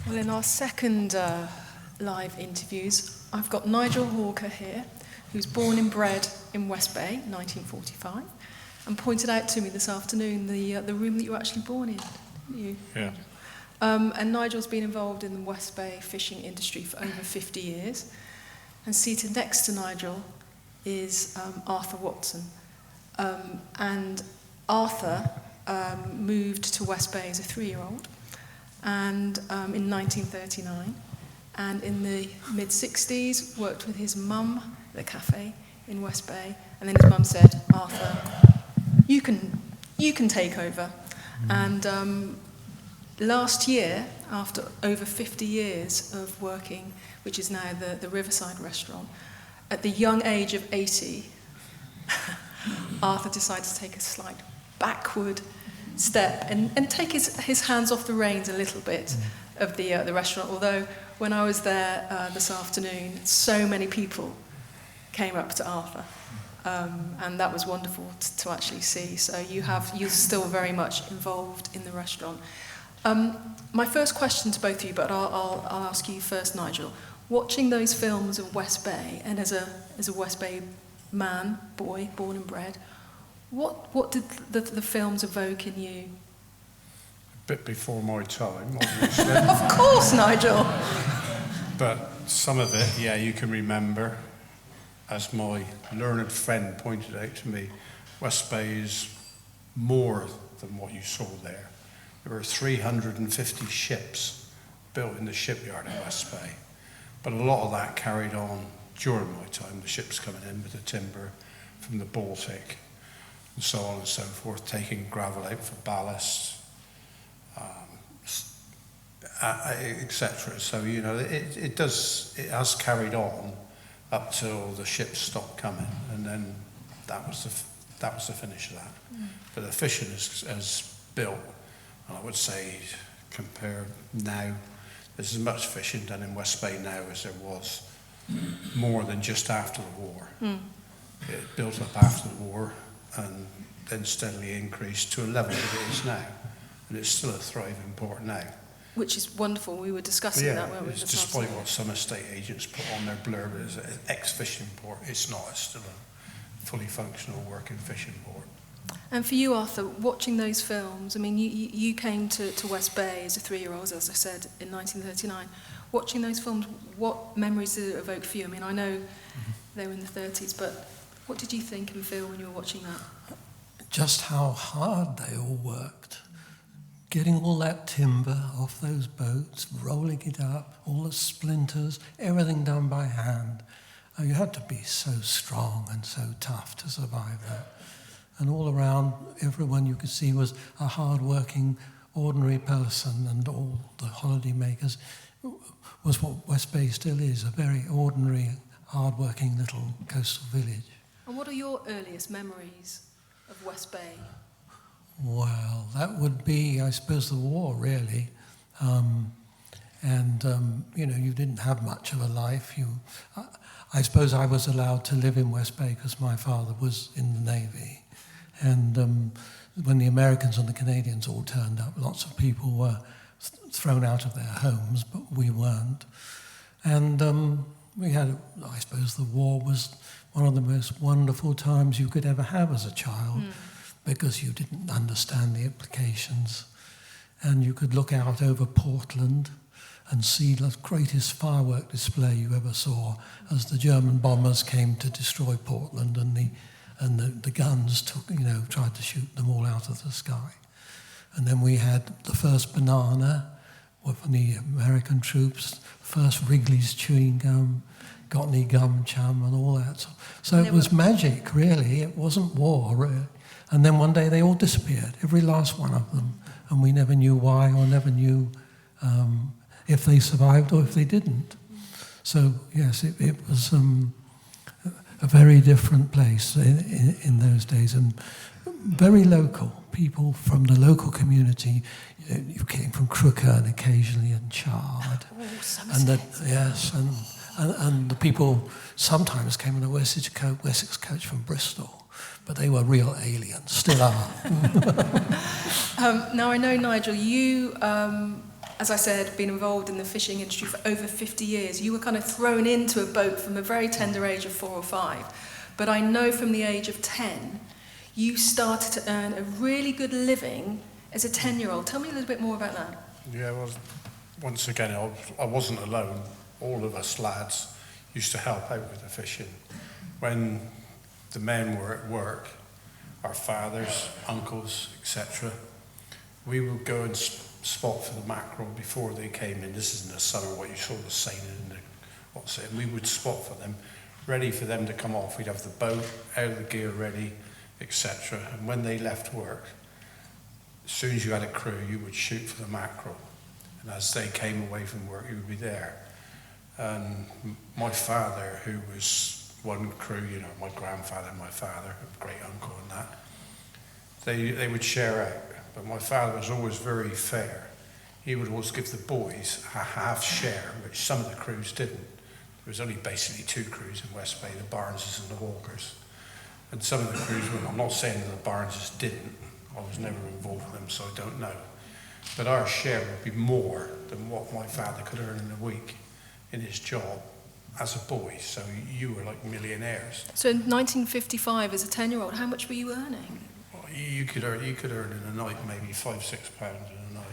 Well, in our second live interviews, I've got Nigel Hawker here, who's born and bred in West Bay, 1945, and pointed out to me this afternoon the room that you were actually born in, didn't you? Yeah. And Nigel's been involved in the West Bay fishing industry for over 50 years. And seated next to Nigel is Arthur Watson. And Arthur moved to West Bay as a 3-year-old and in 1939. And in the mid-60s, worked with his mum at a cafe in West Bay. And then his mum said, Arthur, you can take over. And last year, after over 50 years of working, which is now the Riverside restaurant, at the young age of 80, Arthur decided to take a slight backward step and take his hands off the reins a little bit of the restaurant. Although when I was there this afternoon, so many people came up to Arthur, and that was wonderful to actually see. So you're still very much involved in the restaurant. My first question to both of you, but I'll ask you first, Nigel. Watching those films of West Bay, and as a West Bay boy, born and bred, what did the films evoke in you? A bit before my time, obviously. Of course, Nigel. But some of it, yeah, you can remember. As my learned friend pointed out to me, West Bay is more than what you saw there. There were 350 ships built in the shipyard in West Bay. But a lot of that carried on during my time, the ships coming in with the timber from the Baltic and so on and so forth, taking gravel out for ballast, etc. So, you know, it has carried on up till the ships stopped coming, and then that was the finish of that. But the fishing has built, and I would say, compared now, there's as much fishing done in West Bay now as there was more than just after the war. It built up after the war and then steadily increased to a level that it is now. And it's still a thriving port now. Which is wonderful. We were discussing that, weren't we? It's despite what some estate agents put on their blurb as an ex-fishing port, it's not. It's still a fully functional working fishing port. And for you, Arthur, watching those films, I mean, you came to West Bay as a 3-year-old, as I said, in 1939. Watching those films, what memories did it evoke for you? I mean, I know they were in the 30s, but what did you think and feel when you were watching that? Just how hard they all worked. Getting all that timber off those boats, rolling it up, all the splinters, everything done by hand. You had to be so strong and so tough to survive that. And all around, everyone you could see was a hard-working, ordinary person, and all the holiday makers was what West Bay still is, a very ordinary, hard-working little coastal village. And what are your earliest memories of West Bay? Well, that would be, I suppose, the war, really. You know, you didn't have much of a life. I suppose I was allowed to live in West Bay because my father was in the Navy. And when the Americans and the Canadians all turned up, lots of people were thrown out of their homes, but we weren't. And we had, I suppose the war was one of the most wonderful times you could ever have as a child, because you didn't understand the implications. And you could look out over Portland and see the greatest firework display you ever saw as the German bombers came to destroy Portland, and the guns tried to shoot them all out of the sky. And then we had the first banana from the American troops, first Wrigley's chewing gum, got any gum chum and all that. So it was magic, really. It wasn't war, really. And then one day they all disappeared, every last one of them. And we never knew why, or never knew if they survived or if they didn't. So, yes, it was a very different place in those days, and very local. People from the local community, you came from Crookhern occasionally and Chard. And the people sometimes came in a Wessex coach from Bristol, but they were real aliens, still are. Now I know, Nigel, you as I said, been involved in the fishing industry for over 50 years. You were kind of thrown into a boat from a very tender age of 4 or 5. But I know from the age of 10, you started to earn a really good living as a 10-year-old. Tell me a little bit more about that. Yeah, well, once again, I wasn't alone. All of us lads used to help out with the fishing. When the men were at work, our fathers, uncles, etc., we would go and spot for the mackerel before they came in. This is in the summer, what you saw the seining and what's it. And we would spot for them, ready for them to come off. We'd have the boat, out of the gear ready, etc. And when they left work, as soon as you had a crew, you would shoot for the mackerel. And as they came away from work, you would be there. And my father, who was one crew, you know, my grandfather, my father, great uncle and that, they would share out. But my father was always very fair. He would always give the boys a half share, which some of the crews didn't. There was only basically 2 crews in West Bay, the Barneses and the Walkers. And some of the crews, I'm not saying that the Barneses didn't. I was never involved with them, so I don't know. But our share would be more than what my father could earn in a week in his job as a boy. So you were like millionaires. So in 1955, as a 10-year-old, how much were you earning? You could earn in a night maybe £5-6 in a night.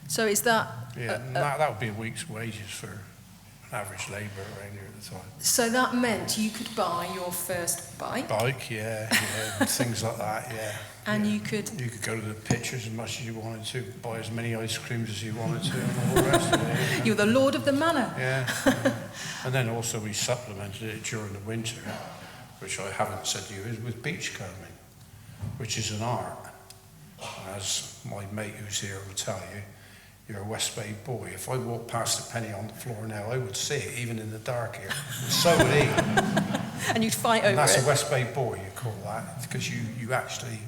So is that... Yeah, that would be a week's wages for an average labourer around here at the time. So that meant you could buy your first bike? Bike, yeah, things like that, yeah. And yeah. you could go to the pictures as much as you wanted to, buy as many ice creams as you wanted to, and all the rest of it. You're the lord of the manor. Yeah. And then also we supplemented it during the winter, which I haven't said to you, is with beachcombing, which is an art. As my mate who's here will tell you, you're a West Bay boy. If I walked past a penny on the floor now, I would see it, even in the dark here. And so would he. And you'd fight over it. That's a West Bay boy, you call that, because you actually,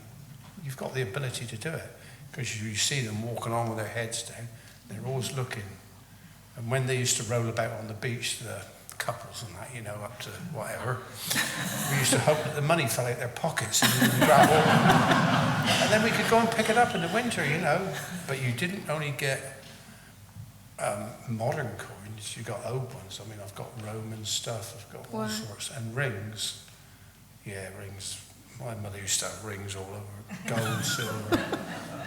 you've got the ability to do it. Because you see them walking on with their heads down, they're always looking. And when they used to roll about on the beach, the couples and that, you know, up to whatever, we used to hope that the money fell out their pockets and we'd grab all of it. And then we could go and pick it up in the winter, you know. But you didn't only get modern coins, you got old ones. I mean, I've got Roman stuff, I've got all sorts. And rings. Yeah, rings. My mother used to have rings all over, gold, silver.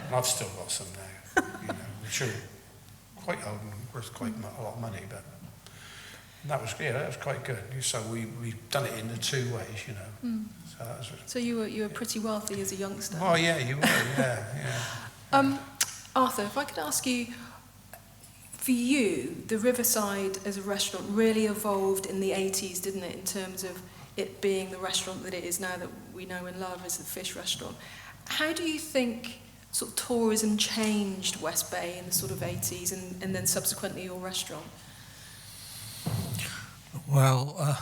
And I've still got some now, you know, which are quite old and worth quite a lot of money, but that was quite good. So we've done it in the 2 ways, you know. Mm. So that was. So you were pretty wealthy as a youngster. Oh yeah, you were. Yeah. Arthur, if I could ask you, for you, the Riverside as a restaurant really evolved in the 80s, didn't it? In terms of it being the restaurant that it is now, that we know and love as the fish restaurant. How do you think sort of tourism changed West Bay in the sort of 80s and then subsequently your restaurant? Well,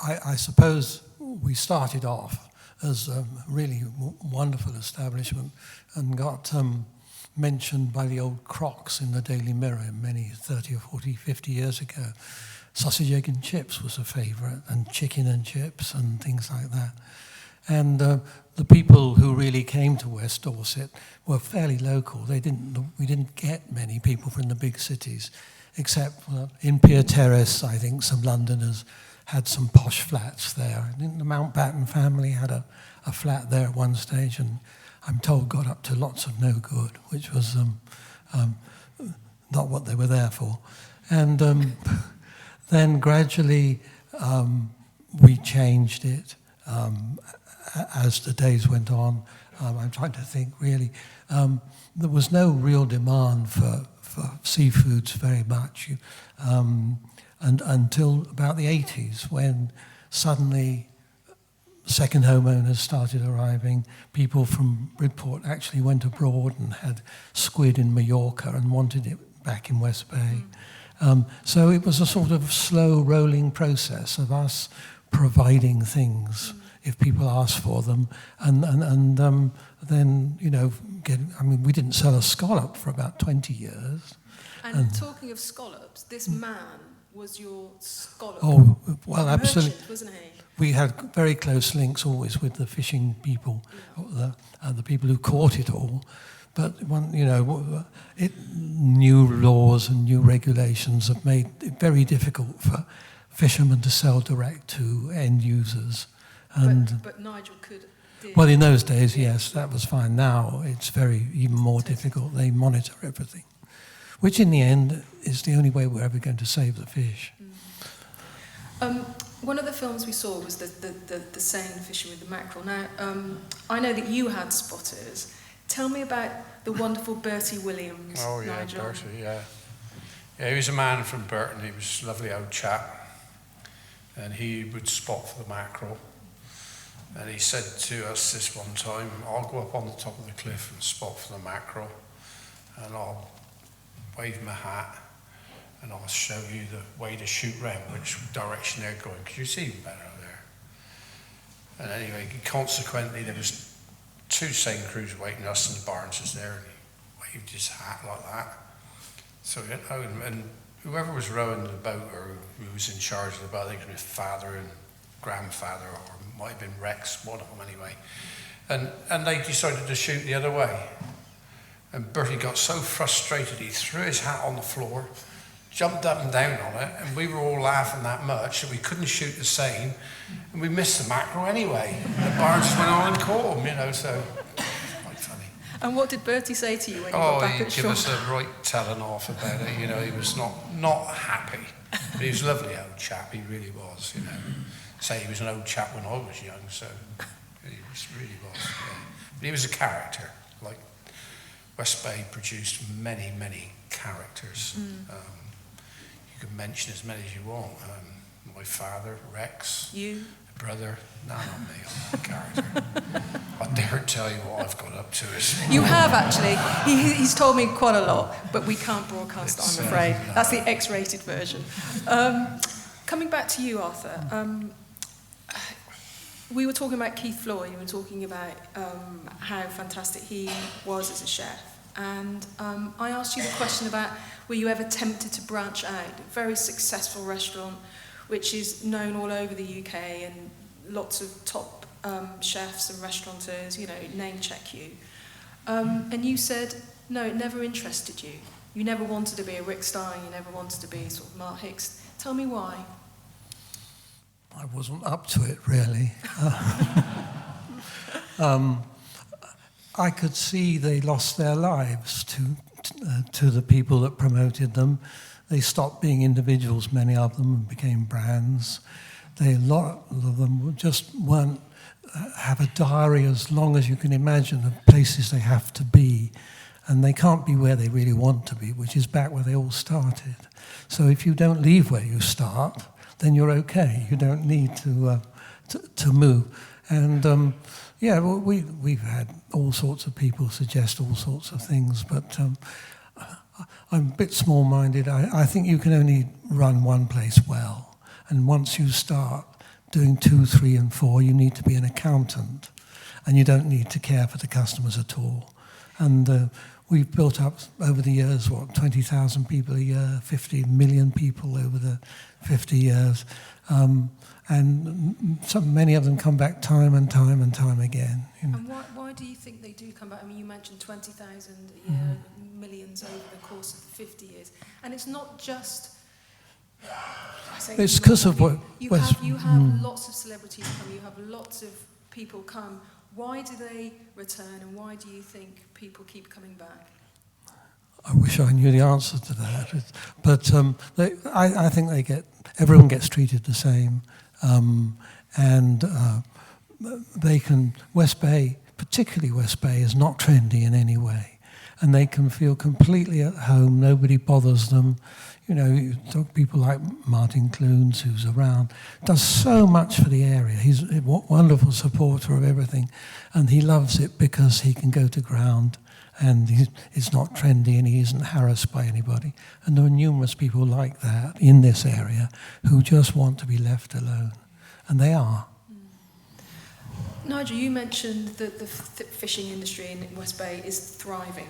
I suppose we started off as a really wonderful establishment and got mentioned by the old crocs in the Daily Mirror many 30 or 40, 50 years ago. Sausage, egg and chips was a favourite, and chicken and chips and things like that. And the people who really came to West Dorset were fairly local. We didn't get many people from the big cities, except in Pier Terrace, I think some Londoners had some posh flats there. I think the Mountbatten family had a flat there at one stage, and I'm told got up to lots of no good, which was not what they were there for. And then gradually we changed it as the days went on. I'm trying to think really. There was no real demand for seafoods very much, and until about the 80s, when suddenly second homeowners started arriving. People from Bridport actually went abroad and had squid in Mallorca and wanted it back in West Bay. So it was a sort of slow rolling process of us providing things if people asked for them, and then, you know, we didn't sell a scallop for about 20 years. And talking of scallops, this man was your scholar. Oh, well, absolutely. Merchant, wasn't he? We had very close links always with the fishing people, the people who caught it all. But new laws and new regulations have made it very difficult for fishermen to sell direct to end users. And but Nigel could. Well, in those days, yes, that was fine. Now it's even more difficult. They monitor everything, which in the end is the only way we're ever going to save the fish. One of the films we saw was the seine fishing with the mackerel. Now, I know that you had spotters. Tell me about the wonderful Bertie Williams, Oh, yeah, Nigel. Bertie, yeah. Yeah, he was a man from Burton. He was a lovely old chap. And he would spot for the mackerel. And he said to us this one time, I'll go up on the top of the cliff and spot for the mackerel. And I'll wave my hat. And I'll show you the way to shoot round, which direction they're going, because you see them better there. And anyway, consequently, there was 2 seine crews waiting us, and Barnes was there, and he waved his hat like that. So, and whoever was rowing the boat, or who was in charge of the boat, I think it was my father and grandfather, or it might have been Rex, one of them anyway. And they decided to shoot the other way. And Bertie got so frustrated, he threw his hat on the floor, jumped up and down on it, and we were all laughing that much that we couldn't shoot the seine, and we missed the mackerel anyway. And the Barnes just went on and caught him, so quite funny. And what did Bertie say to you when you got back at shore? He'd give us a right telling off about it, he was not happy. But he was a lovely old chap, he really was, Say he was an old chap when I was young, so he really was, yeah. But he was a character, like West Bay produced many, many characters. You can mention as many as you want. My father, Rex. You? Brother. No, not me. I'm not a character. I daren't tell you what I've got up to. You have, actually. He's told me quite a lot, but we can't broadcast, I'm afraid. No. That's the X-rated version. Coming back to you, Arthur, we were talking about Keith Floyd. You were talking about how fantastic he was as a chef. And I asked you the question about, were you ever tempted to branch out? A very successful restaurant, which is known all over the UK, and lots of top chefs and restaurateurs, name check you. And you said, no, it never interested you. You never wanted to be a Rick Stein, you never wanted to be sort of Mark Hicks. Tell me why. I wasn't up to it, really. I could see they lost their lives to the people that promoted them. They stopped being individuals, many of them, and became brands. A lot of them just weren't have a diary as long as you can imagine of places they have to be, and they can't be where they really want to be, which is back where they all started. So if you don't leave where you start, then you're okay. You don't need to move. And we've had all sorts of people suggest all sorts of things, but I'm a bit small-minded. I think you can only run one place well, and once you start doing 2, 3, and 4, you need to be an accountant, and you don't need to care for the customers at all. And we've built up over the years, 20,000 people a year, 50 million people over the 50 years. And many of them come back time and time and time again. And why do you think they do come back? I mean, you mentioned 20,000 a year, millions over the course of 50 years. And it's not just... It's because of what... You have lots of celebrities come, you have lots of people come. Why do they return, and why do you think people keep coming back? I wish I knew the answer to that. But I think everyone gets treated the same. And they can, West Bay, particularly West Bay, is not trendy in any way. And they can feel completely at home, nobody bothers them. You talk people like Martin Clunes, who's around, does so much for the area. He's a wonderful supporter of everything. And he loves it because he can go to ground and it's not trendy and he isn't harassed by anybody. And there are numerous people like that in this area who just want to be left alone. And they are. Nigel, you mentioned that the fishing industry in West Bay is thriving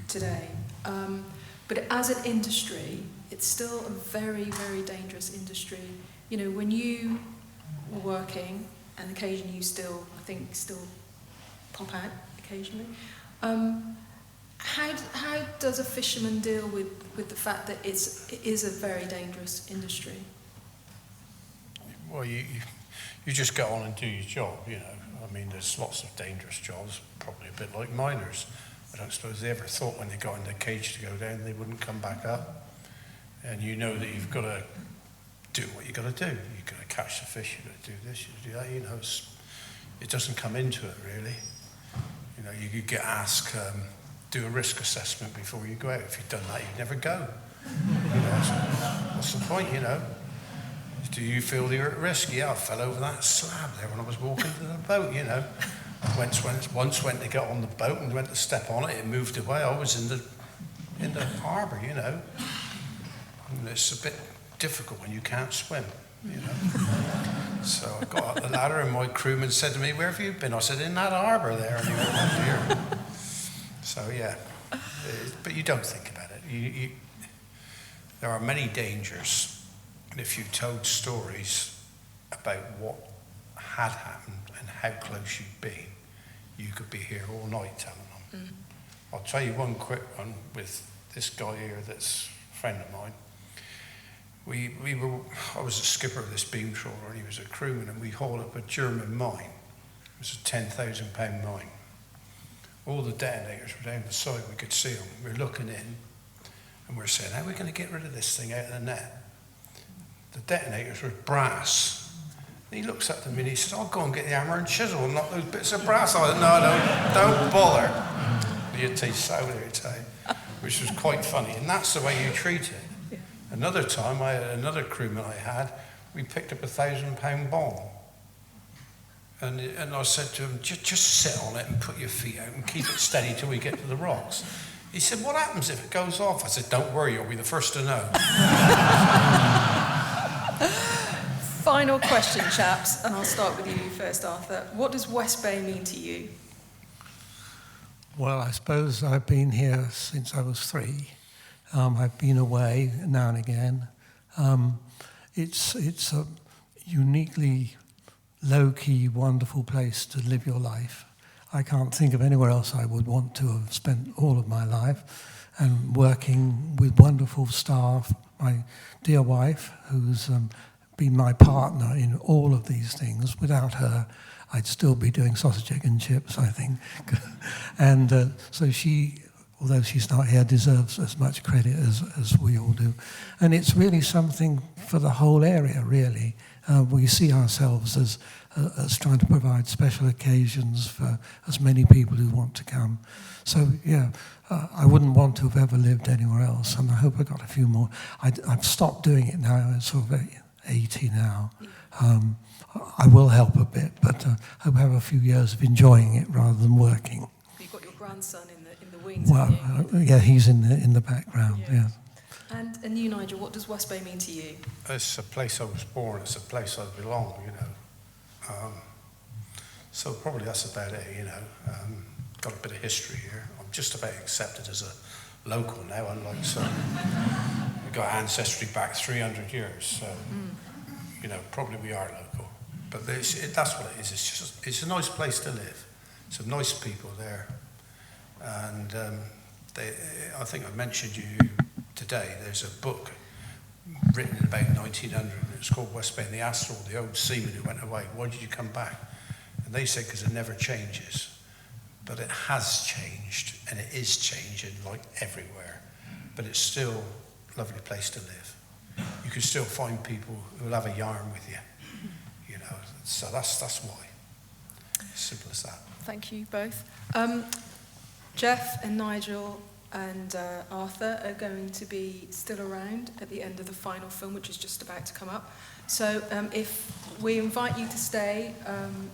today. But as an industry, it's still a very, very dangerous industry. You know, when you were working, and occasionally you still, I think, still pop out occasionally, how does a fisherman deal with the fact that it is a very dangerous industry? Well, you just get on and do your job, you know. I mean, there's lots of dangerous jobs, probably a bit like miners. I don't suppose they ever thought when they got in their cage to go down, they wouldn't come back up. And you know that you've got to do what you've got to do. You've got to catch the fish, you've got to do this, you've got to do that, you know. It doesn't come into it, really. You know, you get asked, do a risk assessment before you go out. If you've done that, you'd never go. You know, so what's the point, you know? Do you feel you're at risk? Yeah, I fell over that slab there when I was walking to the boat, you know. Once went to get on the boat and went to step on it, it moved away. I was in the harbour, you know. And it's a bit difficult when you can't swim, you know. So I got up the ladder and my crewman said to me, "Where have you been?" I said, "In that harbour there." And he went, "Oh dear." So yeah, but you don't think about it. There are many dangers. And if you told stories about what had happened and how close you'd been, you could be here all night telling them. I'll tell you one quick one with this guy here that's a friend of mine. I was a skipper of this beam trawler and he was a crewman, and we hauled up a German mine. It was a 10,000 pound mine. All the detonators were down the side, we could see them. We're looking in and we're saying, how are we going to get rid of this thing out of the net? The detonators were brass. And he looks up to me and he says, "I'll go and get the hammer and chisel and knock those bits of brass out." No, don't bother. You'd taste sour, which was quite funny. And that's the way you treat it. Yeah. Another time, another crewman I had, we picked up a 1,000-pound bomb. And I said to him, just sit on it and put your feet out and keep it steady till we get to the rocks. He said, "What happens if it goes off?" I said, "Don't worry, you'll be the first to know." Final question, chaps, and I'll start with you first, Arthur. What does West Bay mean to you? Well, I suppose I've been here since I was 3. I've been away now and again. It's a uniquely low-key, wonderful place to live your life. I can't think of anywhere else I would want to have spent all of my life, and working with wonderful staff, my dear wife, who's been my partner in all of these things. Without her, I'd still be doing sausage, egg and chips, I think. And so she, although she's not here, deserves as much credit as we all do. And it's really something for the whole area, really. We see ourselves as trying to provide special occasions for as many people who want to come. So, yeah, I wouldn't want to have ever lived anywhere else, and I hope I got a few more. I've stopped doing it now. I'm sort of 80 now. I will help a bit, but I hope I have a few years of enjoying it rather than working. You've got your grandson in the wings, well, yeah, he's in the background, yeah. And you, Nigel, what does West Bay mean to you? It's a place I was born, it's a place I belong, you know. So probably that's about it, you know. Got a bit of history here. I'm just about accepted as a local now, unlike some. We've got ancestry back 300 years, so, you know, probably we are local. But that's what it is. It's a nice place to live. Some nice people there. And I think I mentioned you today, there's a book written in about 1900, and it's called West Bay and the Astral, the old seaman who went away. Why did you come back? And they said, because it never changes. But it has changed, and it is changing like everywhere. But it's still a lovely place to live. You can still find people who will have a yarn with you, you know. So that's why. Simple as that. Thank you both. Jeff and Nigel and Arthur are going to be still around at the end of the final film, which is just about to come up. So if we invite you to stay,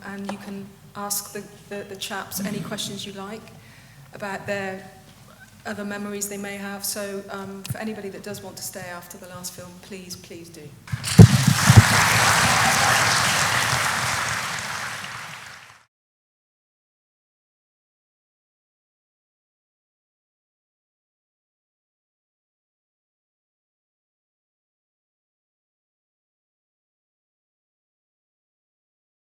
and you can ask the chaps any questions you like about their other memories they may have. So for anybody that does want to stay after the last film, please do.